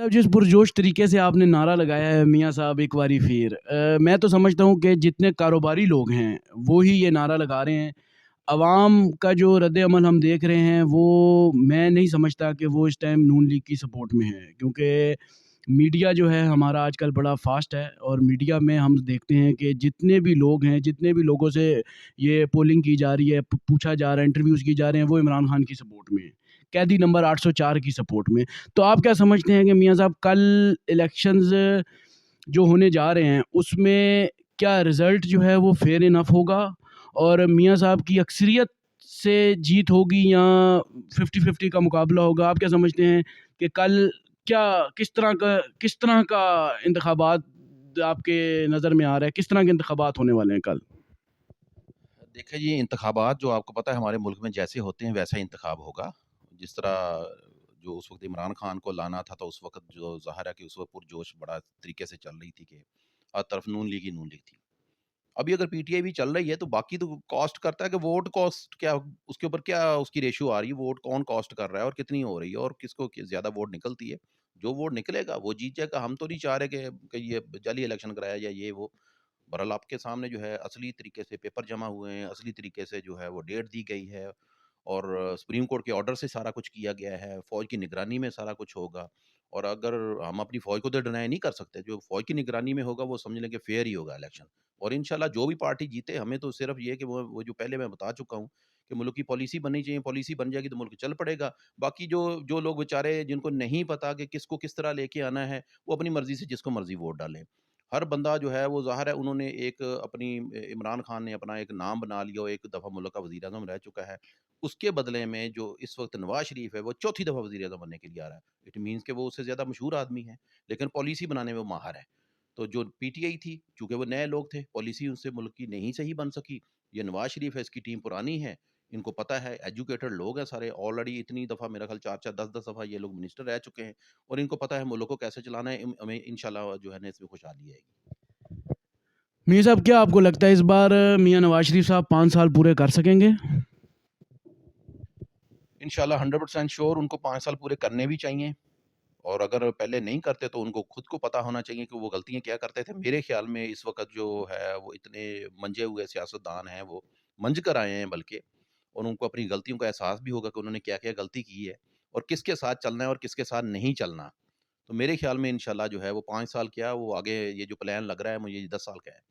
صاحب جس پرجوش طریقے سے آپ نے نعرہ لگایا ہے میاں صاحب ایک باری پھر، میں تو سمجھتا ہوں کہ جتنے کاروباری لوگ ہیں وہی یہ نعرہ لگا رہے ہیں. عوام کا جو رد عمل ہم دیکھ رہے ہیں وہ میں نہیں سمجھتا کہ وہ اس ٹائم نون لیگ کی سپورٹ میں ہے، کیونکہ میڈیا جو ہے ہمارا آج کل بڑا فاسٹ ہے، اور میڈیا میں ہم دیکھتے ہیں کہ جتنے بھی لوگ ہیں، جتنے بھی لوگوں سے یہ پولنگ کی جا رہی ہے، پوچھا جا رہا ہے، انٹرویوز کی جا رہے ہیں، وہ عمران خان کی سپورٹ میں ہیں، قیدی نمبر 804 کی سپورٹ میں. تو آپ کیا سمجھتے ہیں کہ میاں صاحب کل الیکشنز جو ہونے جا رہے ہیں اس میں کیا رزلٹ جو ہے وہ فیئر انف ہوگا، اور میاں صاحب کی اکثریت سے جیت ہوگی یا 50-50 کا مقابلہ ہوگا؟ آپ کیا سمجھتے ہیں کہ کل کیا کس طرح کا انتخابات آپ کے نظر میں آ رہا ہے، کس طرح کے انتخابات ہونے والے ہیں کل؟ دیکھیں جی، انتخابات جو آپ کو پتہ ہے ہمارے ملک میں جیسے ہوتے ہیں ویسا ہی انتخاب ہوگا. جس طرح جو اس وقت عمران خان کو لانا تھا تو اس وقت جو ظاہر ہے کہ اس وقت پرجوش بڑا طریقے سے چل رہی تھی کہ ہر طرف نون لیگ ہی نون لیگ تھی. ابھی اگر پی ٹی آئی بھی چل رہی ہے تو باقی تو کاسٹ کرتا ہے کہ ووٹ کاسٹ کیا، اس کے اوپر کیا اس کی ریشو آ رہی ہے، ووٹ کون کاسٹ کر رہا ہے اور کتنی ہو رہی ہے اور کس کو زیادہ ووٹ نکلتی ہے. جو ووٹ نکلے گا وہ جیت جائے گا. ہم تو نہیں چاہ رہے کہ یہ جعلی الیکشن کرایا جائے یہ وہ. بہرحال آپ کے سامنے جو ہے اصلی طریقے سے پیپر جمع ہوئے ہیں، اصلی طریقے سے جو ہے وہ ڈیٹ دی گئی ہے، اور سپریم کورٹ کے آرڈر سے سارا کچھ کیا گیا ہے. فوج کی نگرانی میں سارا کچھ ہوگا. اور اگر ہم اپنی فوج کو تو ڈینائی نہیں کر سکتے، جو فوج کی نگرانی میں ہوگا وہ سمجھ لیں کہ فیئر ہی ہوگا الیکشن. اور انشاءاللہ جو بھی پارٹی جیتے، ہمیں تو صرف یہ کہ وہ جو پہلے میں بتا چکا ہوں کہ ملک کی پالیسی بننی چاہیے. پالیسی بن جائے گی تو ملک چل پڑے گا. باقی جو لوگ بیچارے جن کو نہیں پتا کہ کس کو کس طرح لے کے آنا ہے، وہ اپنی مرضی سے جس کو مرضی ووٹ ڈالیں. ہر بندہ جو ہے وہ ظاہر ہے انہوں نے ایک اپنی عمران خان نے اپنا ایک نام بنا لیا، اور ایک دفعہ ملک کا وزیر اعظم رہ چکا ہے. اس کے بدلے میں جو اس وقت نواز شریف ہے وہ چوتھی دفعہ وزیر اعظم بننے کے لیے آ رہا ہے. اٹ مینس کہ وہ اس سے زیادہ مشہور آدمی ہے، لیکن پالیسی بنانے میں وہ ماہر ہے. تو جو پی ٹی آئی تھی، چونکہ وہ نئے لوگ تھے، پالیسی ان سے ملک کی نہیں صحیح بن سکی. یہ نواز شریف ہے، اس کی ٹیم پرانی ہے، ان کو پتہ ہے، ایجوکیٹڈ لوگ ہیں سارے. آلریڈی اتنی دفعہ میرا خیال 4-4 10 10 دفعہ یہ لوگ منسٹر رہ چکے ہیں، اور ان کو پتہ ہے ملک کو کیسے چلانا ہے. ہمیں انشاءاللہ جو ہے نا اس میں خوشحالی آئے گی. میاں صاحب کیا آپ کو لگتا ہے اس بار میاں نواز شریف صاحب 5 سال پورے کر سکیں گے؟ انشاءاللہ 100% شور ان کو 5 سال پورے کرنے بھی چاہیے. اور اگر پہلے نہیں کرتے تو ان کو خود کو پتا ہونا چاہیے کہ وہ غلطیاں کیا کرتے تھے. میرے خیال میں اس وقت جو ہے وہ اتنے منجے ہوئے سیاستدان ہیں، وہ منج کر آئے ہیں بلکہ، اور ان کو اپنی غلطیوں کا احساس بھی ہوگا کہ انہوں نے کیا کیا غلطی کی ہے اور کس کے ساتھ چلنا ہے اور کس کے ساتھ نہیں چلنا. تو میرے خیال میں انشاءاللہ جو ہے وہ 5 سال کیا، وہ آگے یہ جو پلان لگ رہا ہے مجھے 10 سال کا ہے.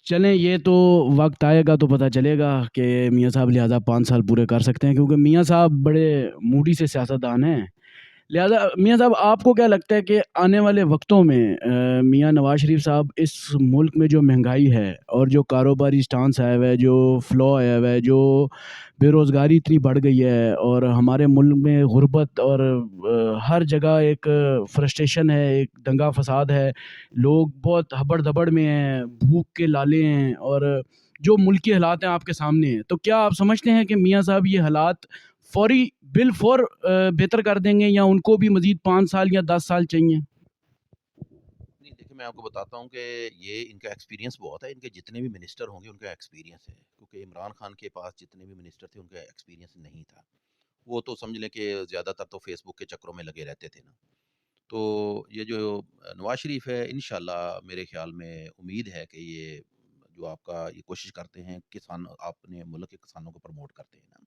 چلیں، یہ تو وقت آئے گا تو پتہ چلے گا کہ میاں صاحب لہٰذا 5 سال پورے کر سکتے ہیں، کیونکہ میاں صاحب بڑے موڈی سے سیاستدان ہیں. لہٰذا میاں صاحب آپ کو کیا لگتا ہے کہ آنے والے وقتوں میں میاں نواز شریف صاحب اس ملک میں جو مہنگائی ہے اور جو کاروباری سٹانس آیا ہوا ہے، جو فلو آیا ہوا ہے، جو بے روزگاری اتنی بڑھ گئی ہے، اور ہمارے ملک میں غربت اور ہر جگہ ایک فرسٹریشن ہے، ایک دنگا فساد ہے، لوگ بہت ہبڑ دبڑ میں ہیں، بھوک کے لالے ہیں، اور جو ملکی حالات ہیں آپ کے سامنے ہیں، تو کیا آپ سمجھتے ہیں کہ میاں صاحب یہ حالات فوری بالفور بہتر کر دیں گے، یا ان کو بھی مزید 5 سال یا 10 سال چاہیے؟ نہیں دیکھیں، میں آپ کو بتاتا ہوں کہ یہ ان کا ایکسپیرینس بہت ہے. ان کے جتنے بھی منسٹر ہوں گے ان کا ایکسپیرینس ہے، کیونکہ عمران خان کے پاس جتنے بھی منسٹر تھے ان کا ایکسپیرینس نہیں تھا. وہ تو سمجھ لیں کہ زیادہ تر تو فیس بک کے چکروں میں لگے رہتے تھے نا. تو یہ جو نواز شریف ہے، انشاءاللہ میرے خیال میں امید ہے کہ یہ جو آپ کا یہ کوشش کرتے ہیں کسان، اپنے ملک کے کسانوں کو پروموٹ کرتے ہیں نا،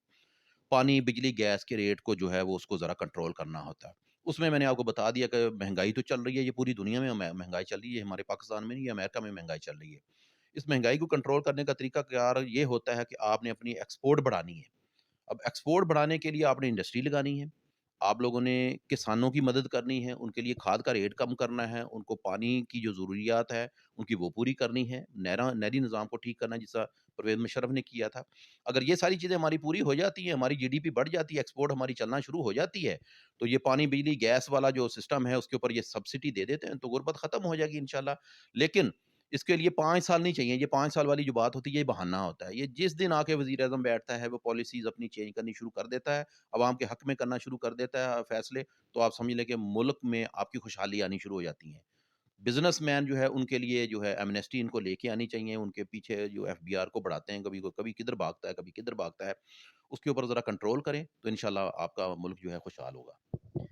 پانی بجلی گیس کے ریٹ کو جو ہے وہ اس کو ذرا کنٹرول کرنا ہوتا ہے. اس میں نے آپ کو بتا دیا کہ مہنگائی تو چل رہی ہے، یہ پوری دنیا میں مہنگائی چل رہی ہے، ہمارے پاکستان میں نہیں، یہ امریکہ میں مہنگائی چل رہی ہے. اس مہنگائی کو کنٹرول کرنے کا طریقہ کار یہ ہوتا ہے کہ آپ نے اپنی ایکسپورٹ بڑھانی ہے. اب ایکسپورٹ بڑھانے کے لیے آپ نے انڈسٹری لگانی ہے، آپ لوگوں نے کسانوں کی مدد کرنی ہے، ان کے لیے کھاد کا ریٹ کم کرنا ہے، ان کو پانی کی جو ضروریات ہے ان کی وہ پوری کرنی ہے، نہری نظام کو ٹھیک کرنا جیسا پرویز مشرف نے کیا تھا. اگر یہ ساری چیزیں ہماری پوری ہو جاتی ہیں، ہماری جی ڈی پی بڑھ جاتی ہے، ایکسپورٹ ہماری چلنا شروع ہو جاتی ہے، تو یہ پانی بجلی گیس والا جو سسٹم ہے اس کے اوپر یہ سبسڈی دے دیتے ہیں تو غربت ختم ہو جائے گی انشاءاللہ. لیکن اس کے لیے 5 سال نہیں چاہیے. یہ 5 سال والی جو بات ہوتی ہے یہ بہانہ ہوتا ہے. یہ جس دن آ کے وزیر اعظم بیٹھتا ہے وہ پالیسیز اپنی چینج کرنی شروع کر دیتا ہے، عوام کے حق میں کرنا شروع کر دیتا ہے فیصلے، تو آپ سمجھ لیں کہ ملک میں آپ کی خوشحالی آنی شروع ہو جاتی ہیں. بزنس مین جو ہے ان کے لیے جو ہے ایمنیسٹی ان کو لے کے آنی چاہیے. ان کے پیچھے جو ایف بی آر کو بڑھاتے ہیں، کبھی کدھر بھاگتا ہے کبھی کدھر بھاگتا ہے، اس کے اوپر ذرا کنٹرول کریں تو انشاءاللہ آپ کا ملک جو ہے خوشحال ہوگا.